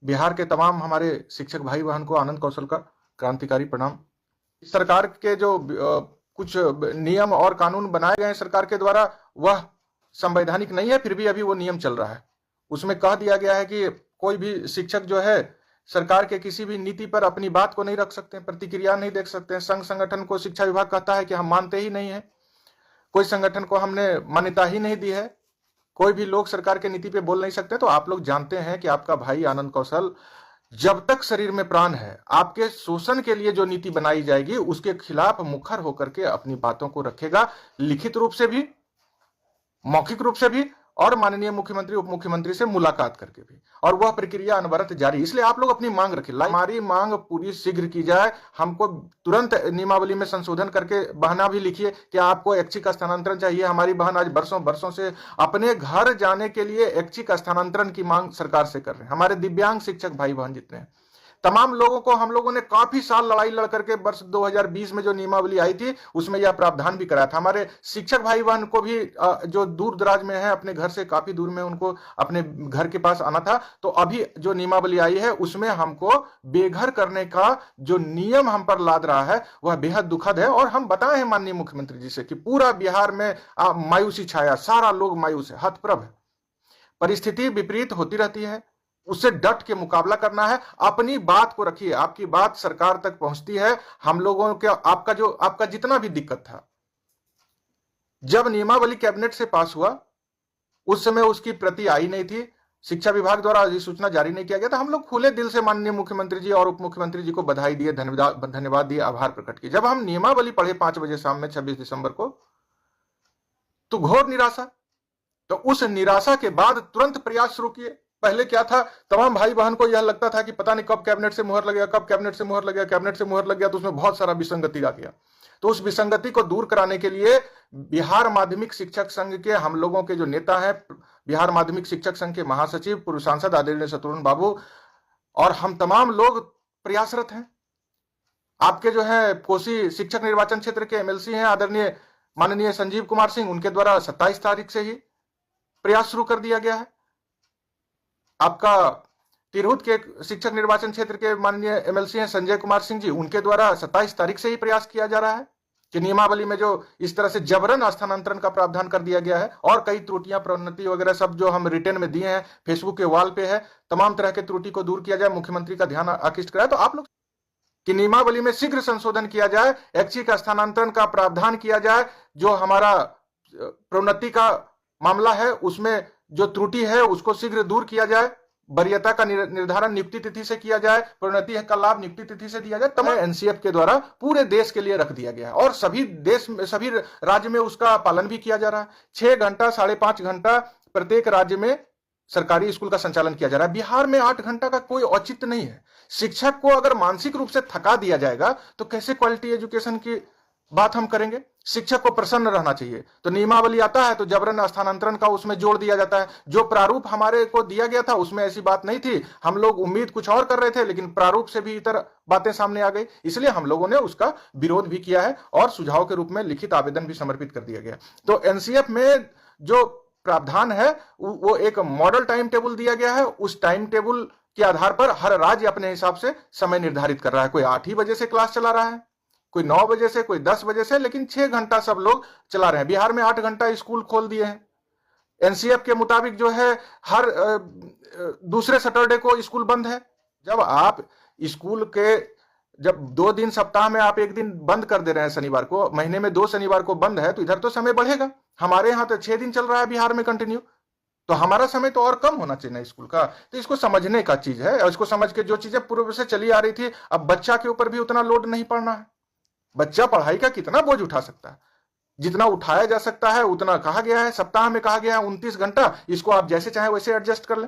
बिहार के तमाम हमारे शिक्षक भाई बहन को आनंद कौशल का क्रांतिकारी प्रणाम। सरकार के जो कुछ नियम और कानून बनाए गए हैं सरकार के द्वारा, वह संवैधानिक नहीं है, फिर भी अभी वो नियम चल रहा है। उसमें कह दिया गया है कि कोई भी शिक्षक जो है सरकार के किसी भी नीति पर अपनी बात को नहीं रख सकते, प्रतिक्रिया नहीं दे सकते हैं। संघ संगठन को शिक्षा विभाग कहता है कि हम मानते ही नहीं है, कोई संगठन को हमने मान्यता ही नहीं दी है, कोई भी लोग सरकार के नीति पे बोल नहीं सकते। तो आप लोग जानते हैं कि आपका भाई आनंद कौशल जब तक शरीर में प्राण है, आपके शोषण के लिए जो नीति बनाई जाएगी उसके खिलाफ मुखर होकर के अपनी बातों को रखेगा, लिखित रूप से भी, मौखिक रूप से भी, और माननीय मुख्यमंत्री उप मुख्यमंत्री से मुलाकात करके भी, और वह प्रक्रिया अनवरत जारी। इसलिए आप लोग अपनी मांग रखिए, हमारी मांग पूरी शीघ्र की जाए। हमको तुरंत नियमावली में संशोधन करके बहना भी लिखिए कि आपको ऐच्छिक स्थानांतरण चाहिए। हमारी बहन आज बरसों बरसों से अपने घर जाने के लिए ऐच्छिक स्थानांतरण की मांग सरकार से कर रहे हैं। हमारे दिव्यांग शिक्षक भाई बहन जितने हैं, तमाम लोगों को हम लोगों ने काफी साल लड़ाई लड़ करके वर्ष 2020 में जो नियमावली आई थी उसमें यह प्रावधान भी कराया था। हमारे शिक्षक भाई बहन को भी जो दूर दराज में है, अपने घर से काफी दूर में, उनको अपने घर के पास आना था। तो अभी जो नियमावली आई है उसमें हमको बेघर करने का जो नियम हम पर लाद रहा है वह बेहद दुखद है। और हम बताए हैं माननीय मुख्यमंत्री जी से कि पूरा बिहार में मायूसी छाया, सारा लोग मायूस है, हतप्रभ है, परिस्थिति विपरीत होती रहती है, उससे डट के मुकाबला करना है। अपनी बात को रखिए, आपकी बात सरकार तक पहुंचती है। हम लोगों के आपका जितना भी दिक्कत था, जब नियमावली कैबिनेट से पास हुआ उस समय उसकी प्रति आई नहीं थी, शिक्षा विभाग द्वारा अधिसूचना जारी नहीं किया गया था। हम लोग खुले दिल से माननीय मुख्यमंत्री जी और उप मुख्यमंत्री जी को बधाई दिए, धन्यवाद दिए, आभार प्रकट किए। जब हम नियमावली पढ़े 5 बजे शाम में 26 दिसंबर को, तो घोर निराशा। तो उस निराशा के बाद तुरंत प्रयास शुरू किए। पहले क्या था, तमाम भाई बहन को यह लगता था कि पता नहीं कब कैबिनेट से मुहर लगेगा, कब कैबिनेट से मुहर लगेगा, कैबिनेट से मुहर लग गया तो उसमें बहुत सारा विसंगति आ गया। तो उस विसंगति को दूर कराने के लिए बिहार माध्यमिक शिक्षक संघ के हम लोगों के जो नेता हैं, बिहार माध्यमिक शिक्षक संघ के महासचिव पूर्व सांसद आदरणीय शत्रुघ्न बाबू और हम तमाम लोग प्रयासरत हैं। आपके जो है कोसी शिक्षक निर्वाचन क्षेत्र के एमएलसी हैं आदरणीय माननीय संजीव कुमार सिंह, उनके द्वारा 27 तारीख से ही प्रयास शुरू कर दिया गया है। आपका तिरहुत के शिक्षक निर्वाचन क्षेत्र के माननीय एमएलसी हैं संजय कुमार सिंह जी, उनके द्वारा 27 तारीख से ही प्रयास किया जा रहा है कि नियमावली में जो इस तरह से जबरन स्थानांतरण का प्रावधान कर दिया गया है और कई त्रुटियां, प्रोन्नति वगैरह सब जो हम रिटर्न में दिए हैं, फेसबुक के वॉल पे है, तमाम तरह के त्रुटि को दूर किया जाए, मुख्यमंत्री का ध्यान आकृष्ट कराए। तो आप लोग कि नियमावली में शीघ्र संशोधन किया जाए, ऐच्छिक स्थानांतरण का प्रावधान किया जाए, जो हमारा प्रोन्नति का मामला है उसमें जो त्रुटि है उसको शीघ्र दूर किया जाए, वरीयता का निर्धारण नियुक्ति तिथि से किया जाए, प्रोन्नति का लाभ नियुक्ति तिथि से दिया जाए। तमाम एनसीएफ के द्वारा पूरे देश के लिए रख दिया गया है और सभी देश में, सभी राज्य में उसका पालन भी किया जा रहा है। 6 घंटा 5.5 घंटा प्रत्येक राज्य में सरकारी स्कूल का संचालन किया जा रहा है। बिहार में 8 घंटा का कोई औचित्य नहीं है। शिक्षक को अगर मानसिक रूप से थका दिया जाएगा तो कैसे क्वालिटी एजुकेशन की बात हम करेंगे। शिक्षक को प्रसन्न रहना चाहिए। तो नियमावली आता है तो जबरन स्थानांतरण का उसमें जोड़ दिया जाता है। जो प्रारूप हमारे को दिया गया था उसमें ऐसी बात नहीं थी, हम लोग उम्मीद कुछ और कर रहे थे, लेकिन प्रारूप से भी इतर बातें सामने आ गई, इसलिए हम लोगों ने उसका विरोध भी किया है और सुझाव के रूप में लिखित आवेदन भी समर्पित कर दिया गया। तो एनसीएफ में जो प्रावधान है वो एक मॉडल टाइम टेबल दिया गया है। उस टाइम टेबल के आधार पर हर राज्य अपने हिसाब से समय निर्धारित कर रहा है। कोई 8 ही बजे से क्लास चला रहा है, कोई 9 बजे से, कोई 10 बजे से, लेकिन 6 घंटा सब लोग चला रहे हैं। बिहार में 8 घंटा स्कूल खोल दिए हैं। एनसीएफ के मुताबिक जो है हर दूसरे सैटरडे को स्कूल बंद है। जब आप स्कूल के 2 दिन सप्ताह में आप 1 दिन बंद कर दे रहे हैं, शनिवार को, महीने में 2 शनिवार को बंद है, तो इधर तो समय बढ़ेगा। हमारे यहाँ तो 6 दिन चल रहा है बिहार में कंटिन्यू, तो हमारा समय तो और कम होना चाहिए स्कूल का। तो इसको समझने का चीज है और इसको समझ के जो चीजें पूर्व से चली आ रही थी, अब बच्चा के ऊपर भी उतना लोड नहीं पड़ना है। बच्चा पढ़ाई का कितना बोझ उठा सकता है, जितना उठाया जा सकता है उतना कहा गया है। सप्ताह में कहा गया है 29 घंटा, इसको आप जैसे चाहे वैसे एडजस्ट कर लें।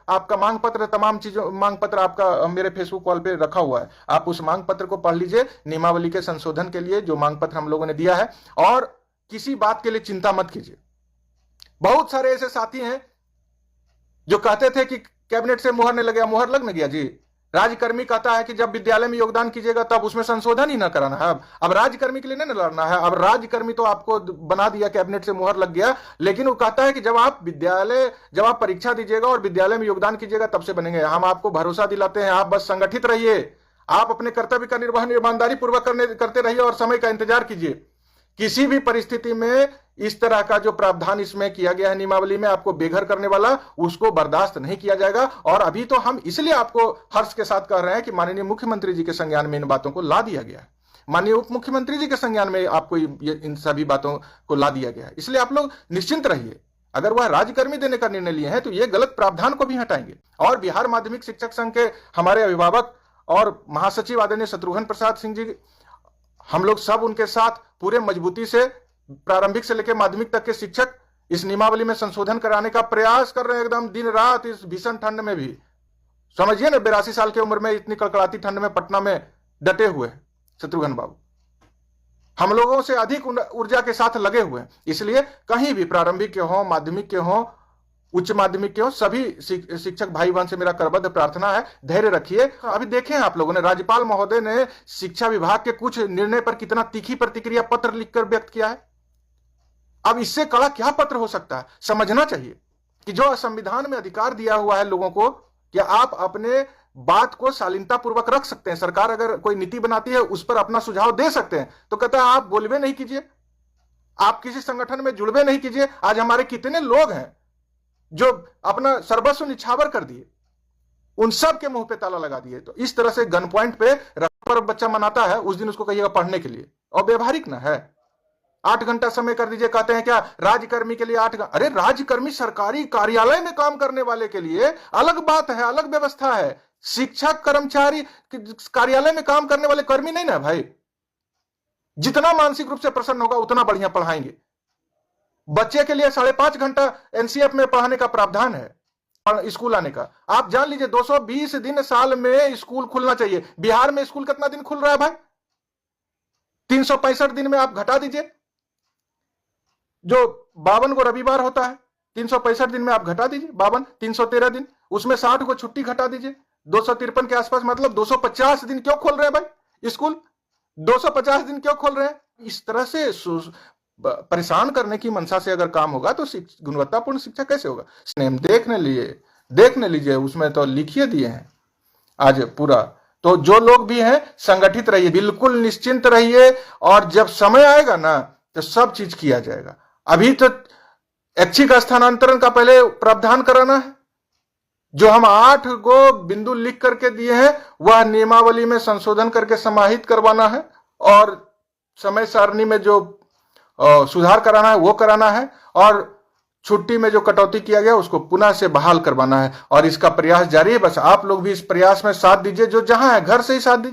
आपका मांग पत्र, तमाम चीजों मांग पत्र आपका मेरे फेसबुक वॉल पे रखा हुआ है, आप उस मांग पत्र को पढ़ लीजिए। नियमावली के संशोधन के लिए जो मांग पत्र हम लोगों ने दिया है, और किसी बात के लिए चिंता मत कीजिए। बहुत सारे ऐसे साथी हैं जो कहते थे कि कैबिनेट से मुहर नहीं लग गया, मुहर लग न गया जी, राज्यकर्मी कहता है कि जब विद्यालय में योगदान कीजिएगा तब उसमें संशोधन ही ना कराना है। अब राज्यकर्मी के लिए नहीं लड़ना है। अब राज्यकर्मी तो आपको बना दिया, कैबिनेट से मुहर लग गया, लेकिन वो कहता है कि जब आप परीक्षा दीजिएगा और विद्यालय में योगदान कीजिएगा तब से बनेंगे। हम आपको भरोसा दिलाते हैं, आप बस संगठित रहिए, आप अपने कर्तव्य का निर्वहन ईमानदारी पूर्वक करते रहिए और समय का इंतजार कीजिए। किसी भी परिस्थिति में इस तरह का जो प्रावधान इसमें किया गया है नियमावली में आपको बेघर करने वाला, उसको बर्दाश्त नहीं किया जाएगा। और अभी तो हम इसलिए आपको हर्ष के साथ कह रहे हैं कि माननीय मुख्यमंत्री जी के संज्ञान में इन बातों को ला दिया गया है, माननीय उप मुख्यमंत्री जी के संज्ञान में आपको इन सभी बातों को ला दिया गया है। इसलिए आप लोग निश्चिंत रहिए, अगर वह राज्यकर्मी देने का निर्णय लिए हैं तो ये गलत प्रावधान को भी हटाएंगे। और बिहार माध्यमिक शिक्षक संघ के हमारे अभिभावक और महासचिव आदरणीय शत्रुघ्न प्रसाद सिंह जी, हम लोग सब उनके साथ पूरे मजबूती से प्रारंभिक से लेकर माध्यमिक तक के शिक्षक इस नियमावली में संशोधन कराने का प्रयास कर रहे हैं, एकदम दिन रात इस भीषण ठंड में भी। समझिए ना, 82 साल की उम्र में इतनी कड़कड़ाती ठंड में पटना में डटे हुए हैं शत्रुघ्न बाबू, हम लोगों से अधिक ऊर्जा के साथ लगे हुए हैं। इसलिए कहीं भी प्रारंभिक के हों, माध्यमिक के हों, उच्च माध्यमिक के हों, सभी शिक्षक भाई बहन से मेरा करबद्ध प्रार्थना है, धैर्य रखिए। अभी देखें आप लोगों ने, राज्यपाल महोदय ने शिक्षा विभाग के कुछ निर्णय पर कितना तीखी प्रतिक्रिया पत्र लिखकर व्यक्त किया है। अब इससे कड़ा क्या पत्र हो सकता है? समझना चाहिए कि जो संविधान में अधिकार दिया हुआ है लोगों को, कि आप अपने बात को शालीनता पूर्वक रख सकते हैं। सरकार अगर कोई नीति बनाती है उस पर अपना सुझाव दे सकते हैं, तो कहता है आप बोलवे नहीं कीजिए, आप किसी संगठन में जुड़वे नहीं कीजिए। आज हमारे कितने लोग हैं जो अपना सर्वस्व निछावर कर दिए, उन सब के मुंह पे ताला लगा दिए। तो इस तरह से गन पॉइंट पे पर बच्चा मनाता है, उस दिन उसको कहिएगा पढ़ने के लिए, और व्यवहारिक ना है। 8 घंटा समय कर दीजिए, कहते हैं क्या राज्यकर्मी के लिए 8 घंटा? अरे राज्यकर्मी सरकारी कार्यालय में काम करने वाले के लिए अलग बात है, अलग व्यवस्था है। शिक्षक कर्मचारी कार्यालय में काम करने वाले कर्मी नहीं ना भाई, जितना मानसिक रूप से प्रसन्न होगा उतना बढ़िया पढ़ाएंगे। बच्चे के लिए 5.5 घंटा एनसीएफ में पढ़ाने का प्रावधान है स्कूल आने का। आप जान लीजिए 220 दिन साल में स्कूल खुलना चाहिए। बिहार में स्कूल कितना दिन खुल रहा है भाई? 365 दिन में आप घटा दीजिए, जो 52 को रविवार होता है, 365 दिन में आप घटा दीजिए 52, 313 दिन, उसमें 60 को छुट्टी घटा दीजिए, 253 के आसपास, मतलब 250 दिन क्यों खोल रहे हैं भाई स्कूल? 250 दिन क्यों खोल रहे हैं? इस तरह से परेशान करने की मंशा से अगर काम होगा तो गुणवत्तापूर्ण शिक्षा कैसे होगा? देखने लीजिए, उसमें तो लिखिए दिए हैं आज पूरा। तो जो लोग भी हैं संगठित रहिए, बिल्कुल निश्चिंत रहिए, और जब समय आएगा ना तो सब चीज किया जाएगा। अभी तो ऐच्छिक स्थानांतरण का पहले प्रावधान कराना है, जो हम 8 गो बिंदु लिख करके दिए हैं वह नियमावली में संशोधन करके समाहित करवाना है, और समय सारणी में जो सुधार कराना है वो कराना है, और छुट्टी में जो कटौती किया गया उसको पुनः से बहाल करवाना है। और इसका प्रयास जारी है, बस आप लोग भी इस प्रयास में साथ दीजिए, जो जहां है घर से ही साथ दीजिए।